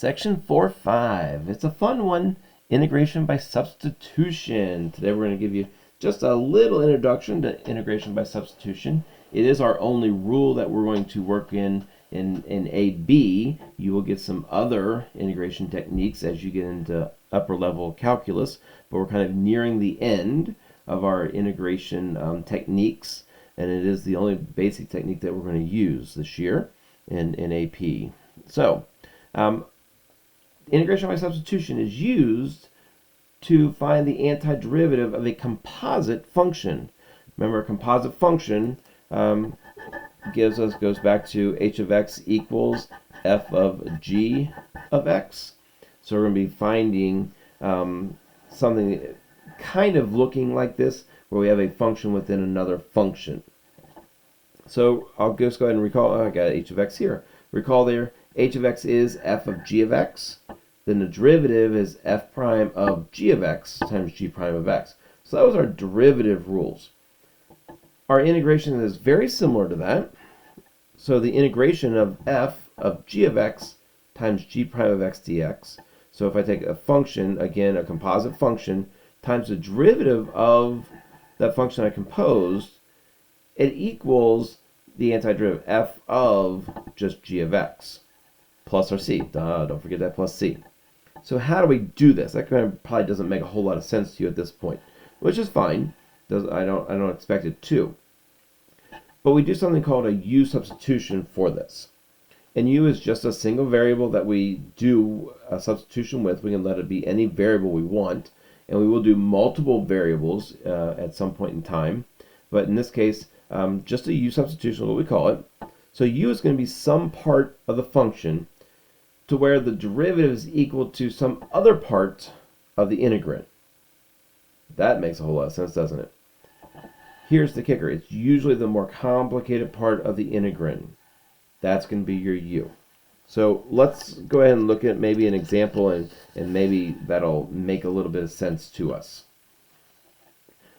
Section 4.5. It's a fun one, integration by substitution. Today we're going to give you just a little introduction to integration by substitution. It is our only rule that we're going to work in AB. You will get some other integration techniques as you get into upper level calculus, but we're kind of nearing the end of our integration techniques, and it is the only basic technique that we're going to use this year in AP. So, integration by substitution is used to find the antiderivative of a composite function. Remember, a composite function goes back to h of x equals f of g of x. So we're going to be finding something kind of looking like this, where we have a function within another function. So I'll just go ahead and recall, I got h of x here. Recall there, h of x is f of g of x. Then the derivative is f prime of g of x times g prime of x. So that was our derivative rules. Our integration is very similar to that. So the integration of f of g of x times g prime of x dx. So if I take a function, again a composite function, times the derivative of that function I composed, it equals the antiderivative f of just g of x plus our c. Don't forget that plus c. So how do we do this? That kind of probably doesn't make a whole lot of sense to you at this point, which is fine. I don't expect it to. But we do something called a u substitution for this. And u is just a single variable that we do a substitution with. We can let it be any variable we want, and we will do multiple variables at some point in time. But in this case, just a u substitution is what we call it. So u is going to be some part of the function to where the derivative is equal to some other part of the integrand. That makes a whole lot of sense, doesn't it? Here's the kicker. It's usually the more complicated part of the integrand. That's going to be your u. So let's go ahead and look at maybe an example, and maybe that'll make a little bit of sense to us.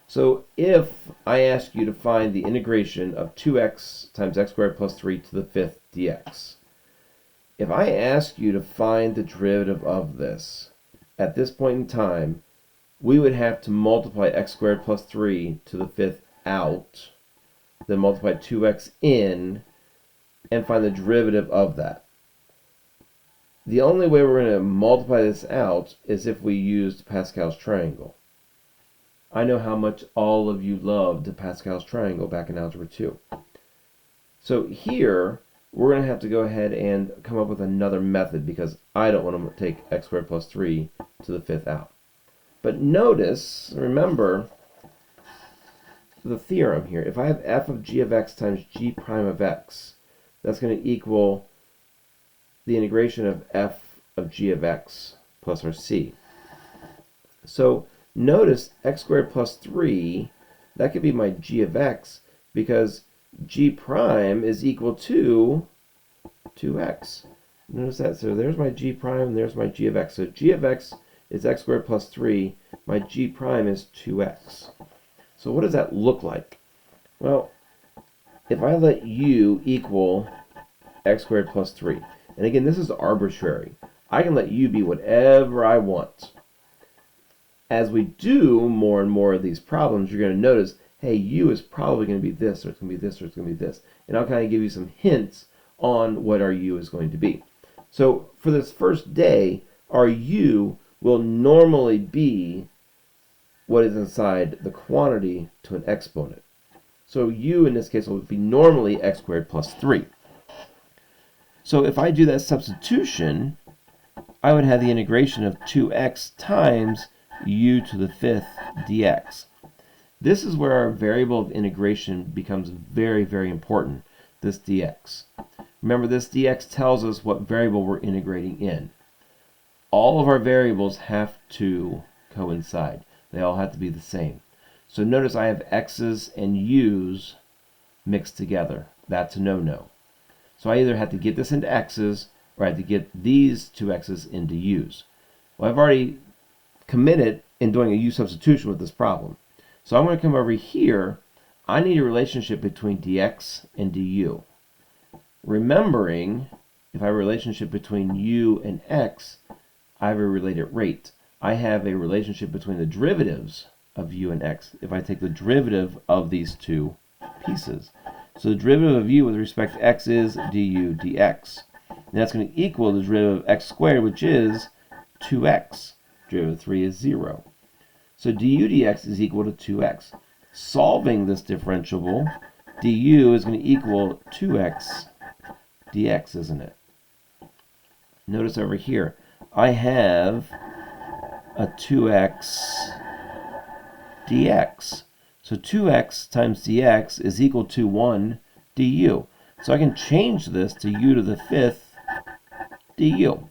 So if I ask you to find the integration of 2x times x squared plus 3 to the 5th dx, if I ask you to find the derivative of this, at this point in time, we would have to multiply x squared plus 3 to the 5th out, then multiply 2x in, and find the derivative of that. The only way we're going to multiply this out is if we used Pascal's triangle. I know how much all of you loved Pascal's triangle back in Algebra 2. So here, we're going to have to go ahead and come up with another method, because I don't want to take x squared plus 3 to the 5th out. But notice, remember the theorem here. If I have f of g of x times g prime of x, that's going to equal the integration of f of g of x plus our c. So notice x squared plus 3, that could be my g of x, because g prime is equal to 2x. Notice that. So there's my g prime and there's my g of x. So g of x is x squared plus 3. My g prime is 2x. So what does that look like? Well, if I let u equal x squared plus 3, and again, this is arbitrary. I can let u be whatever I want. As we do more and more of these problems, you're going to notice, hey, u is probably going to be this, or it's going to be this, or it's going to be this. And I'll kind of give you some hints on what our u is going to be. So for this first day, our u will normally be what is inside the quantity to an exponent. So u in this case will be normally x squared plus 3. So if I do that substitution, I would have the integration of 2x times u to the 5th dx. This is where our variable of integration becomes very, very important, this dx. Remember, this dx tells us what variable we're integrating in. All of our variables have to coincide. They all have to be the same. So notice I have x's and u's mixed together. That's a no-no. So I either have to get this into x's, or I have to get these two x's into u's. Well, I've already committed in doing a u substitution with this problem. So I'm going to come over here. I need a relationship between dx and du. Remembering if I have a relationship between u and x, I have a related rate. I have a relationship between the derivatives of u and x if I take the derivative of these two pieces. So the derivative of u with respect to x is du dx. And that's going to equal the derivative of x squared, which is 2x. Derivative of 3 is 0. So du dx is equal to 2x. Solving this differentiable, du is going to equal 2x dx, isn't it? Notice over here, I have a 2x dx. So 2x times dx is equal to 1 du. So I can change this to u to the 5th du.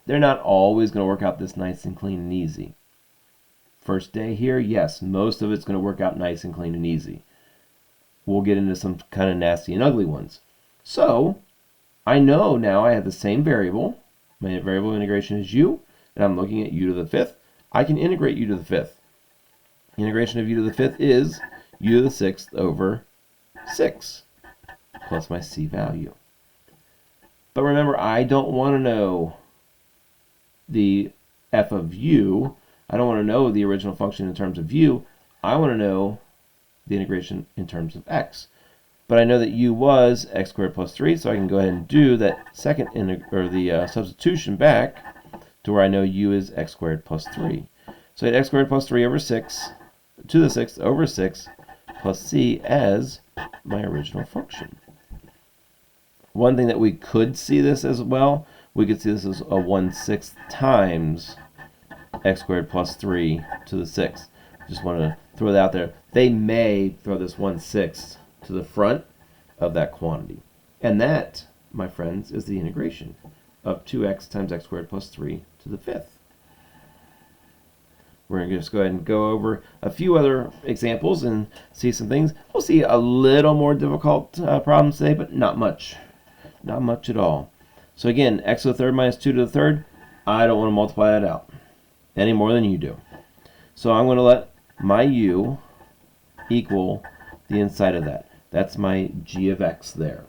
They're not always going to work out this nice and clean and easy. First day here, yes, most of it's going to work out nice and clean and easy. We'll get into some kind of nasty and ugly ones. So I know now I have the same variable. My variable integration is u, and I'm looking at u to the 5th. I can integrate u to the 5th. Integration of u to the 5th is u to the 6th over 6 plus my c value. But remember, I don't want to know the f of u. I don't want to know the original function in terms of u. I want to know the integration in terms of x. But I know that u was x squared plus 3, so I can go ahead and do that second substitution back to where I know u is x squared plus 3. So I get x squared plus 3 over 6 to the 6th over 6 plus c as my original function. One thing that we could see this as well, we could see this as a 1/6 times x squared plus 3 to the 6th. Just want to throw that out there. They may throw this 1/6 to the front of that quantity. And that, my friends, is the integration of 2x times x squared plus 3 to the 5th. We're going to just go ahead and go over a few other examples and see some things. We'll see a little more difficult problems today, but not much. Not much at all. So again, x to the 3rd minus 2 to the 3rd, I don't want to multiply that out any more than you do. So I'm going to let my u equal the inside of that. That's my g of x there.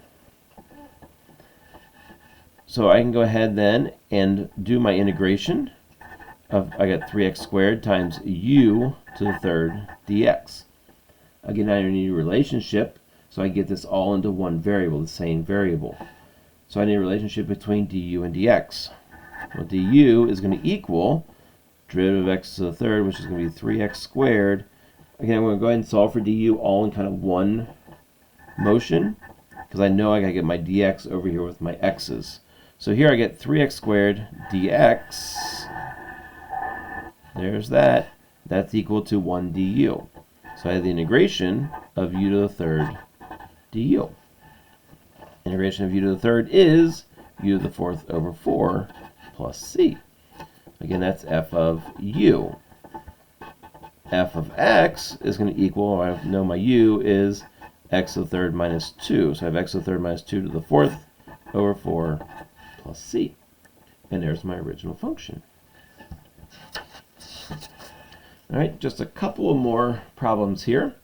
So I can go ahead then and do my integration of, I got 3x squared times u to the 3rd dx. Again, I need a relationship, so I get this all into one variable, the same variable. So I need a relationship between du and dx. Well, du is going to equal derivative of x to the 3rd, which is going to be 3x squared. Again, I'm going to go ahead and solve for du all in kind of one motion, because I know I got to get my dx over here with my x's. So here I get 3x squared dx. There's that. That's equal to 1 du. So I have the integration of u to the 3rd du. Integration of u to the 3rd is u to the 4th over 4 plus c. Again, that's f of u. F of x is going to equal, I know my u is x to the 3rd minus 2. So I have x to the 3rd minus 2 to the 4th over 4 plus c. And there's my original function. All right, just a couple of more problems here.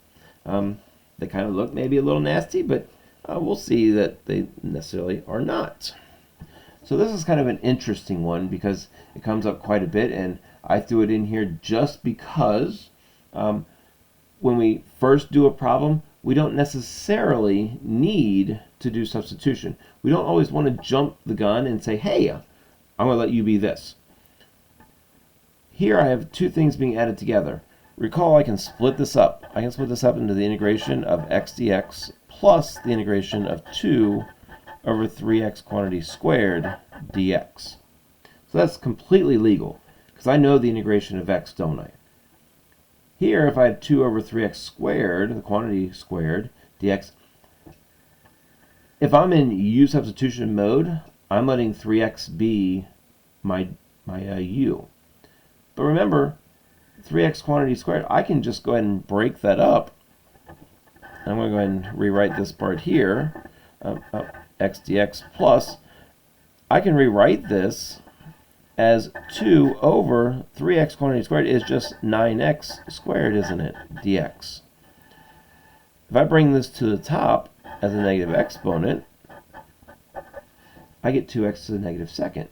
They kind of look maybe a little nasty, but we'll see that they necessarily are not. So this is kind of an interesting one because it comes up quite a bit, and I threw it in here just because when we first do a problem, we don't necessarily need to do substitution. We don't always want to jump the gun and say, hey, I'm going to let you be this. Here I have two things being added together. Recall I can split this up. I can split this up into the integration of x dx plus the integration of 2 over 3x quantity squared dx. So that's completely legal because I know the integration of x, don't I? Here, if I had 2 over 3x squared, the quantity squared dx, if I'm in u substitution mode, I'm letting 3x be my u. But remember, 3x quantity squared, I can just go ahead and break that up. I'm going to go ahead and rewrite this part here, x dx plus. I can rewrite this as 2 over 3x quantity squared is just 9x squared, isn't it, dx. If I bring this to the top as a negative exponent, I get 2x to the negative second.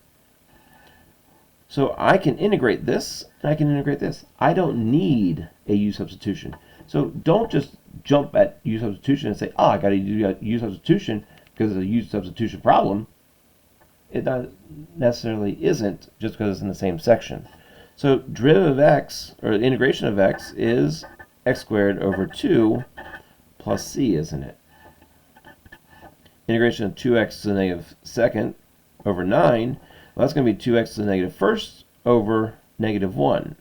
So I can integrate this, and I can integrate this. I don't need a u substitution. So don't just jump at u substitution and say, oh, I got to do u substitution because it's a u substitution problem. It not necessarily isn't just because it's in the same section. So derivative of x, or the integration of x, is x squared over 2 plus c, isn't it? Integration of 2x to the negative second over 9, well, that's going to be 2x to the negative first over negative 1.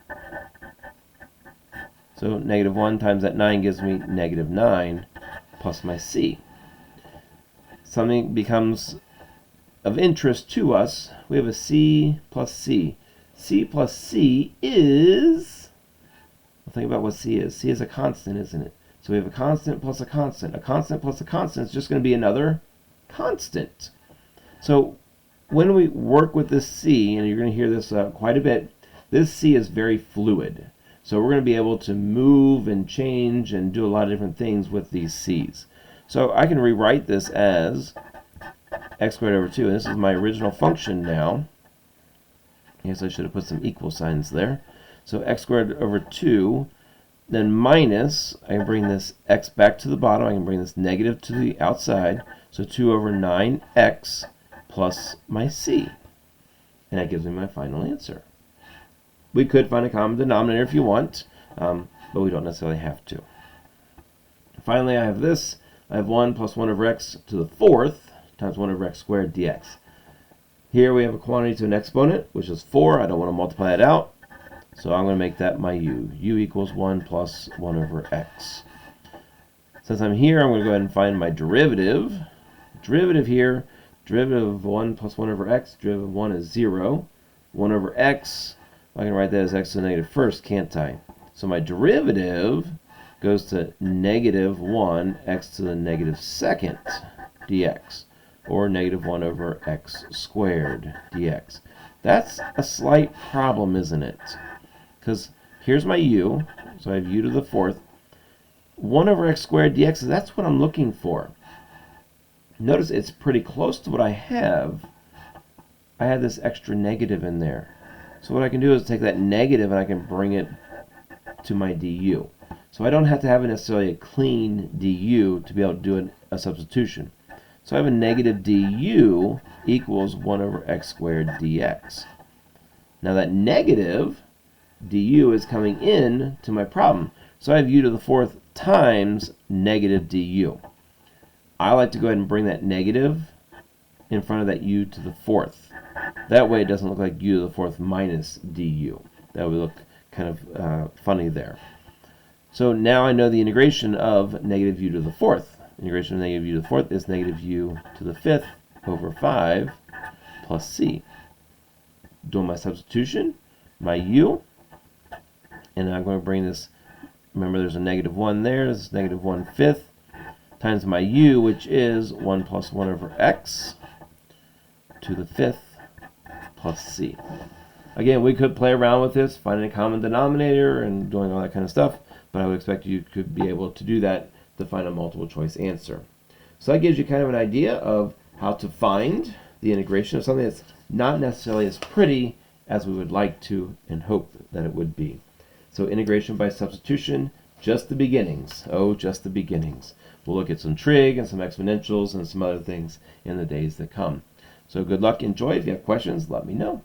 So negative 1 times that 9 gives me negative 9 plus my c. Something becomes of interest to us. We have a c plus c. C plus c is, well, think about what c is. C is a constant, isn't it? So we have a constant plus a constant. A constant plus a constant is just going to be another constant. So when we work with this c, and you're going to hear this quite a bit, this c is very fluid. So we're going to be able to move and change and do a lot of different things with these c's. So I can rewrite this as x squared over 2. And this is my original function now. I guess I should have put some equal signs there. So x squared over 2, then minus, I can bring this x back to the bottom. I can bring this negative to the outside. So 2 over 9x plus my c. And that gives me my final answer. We could find a common denominator if you want, but we don't necessarily have to. Finally, I have this. I have 1 plus 1 over x to the 4th times 1 over x squared dx. Here we have a quantity to an exponent, which is 4. I don't want to multiply it out, so I'm going to make that my u. u equals 1 plus 1 over x. Since I'm here, I'm going to go ahead and find my derivative. Derivative here, derivative of 1 plus 1 over x, derivative of 1 is 0. 1 over x, I can write that as x to the negative first, can't I? So my derivative goes to negative 1 x to the negative second dx, or negative 1 over x squared dx. That's a slight problem, isn't it? Because here's my u, so I have u to the 4th. 1 over x squared dx, that's what I'm looking for. Notice it's pretty close to what I have. I have this extra negative in there. So what I can do is take that negative and I can bring it to my du. So I don't have to have necessarily a clean du to be able to do a substitution. So I have a negative du equals 1 over x squared dx. Now that negative du is coming in to my problem. So I have u to the 4th times negative du. I like to go ahead and bring that negative in front of that u to the 4th. That way it doesn't look like u to the 4th minus du. That would look kind of funny there. So now I know the integration of negative u to the 4th. Integration of negative u to the 4th is negative u to the 5th over 5 plus c. Doing my substitution, my u, and I'm going to bring this, remember there's a negative 1 there, this is negative 1/5, times my u, which is 1 plus 1 over x to the 5th plus c. Again, we could play around with this, finding a common denominator and doing all that kind of stuff, but I would expect you could be able to do that to find a multiple choice answer. So that gives you kind of an idea of how to find the integration of something that's not necessarily as pretty as we would like to and hope that it would be. So integration by substitution, just the beginnings. Oh, just the beginnings. We'll look at some trig and some exponentials and some other things in the days that come. So good luck, enjoy. If you have questions, let me know.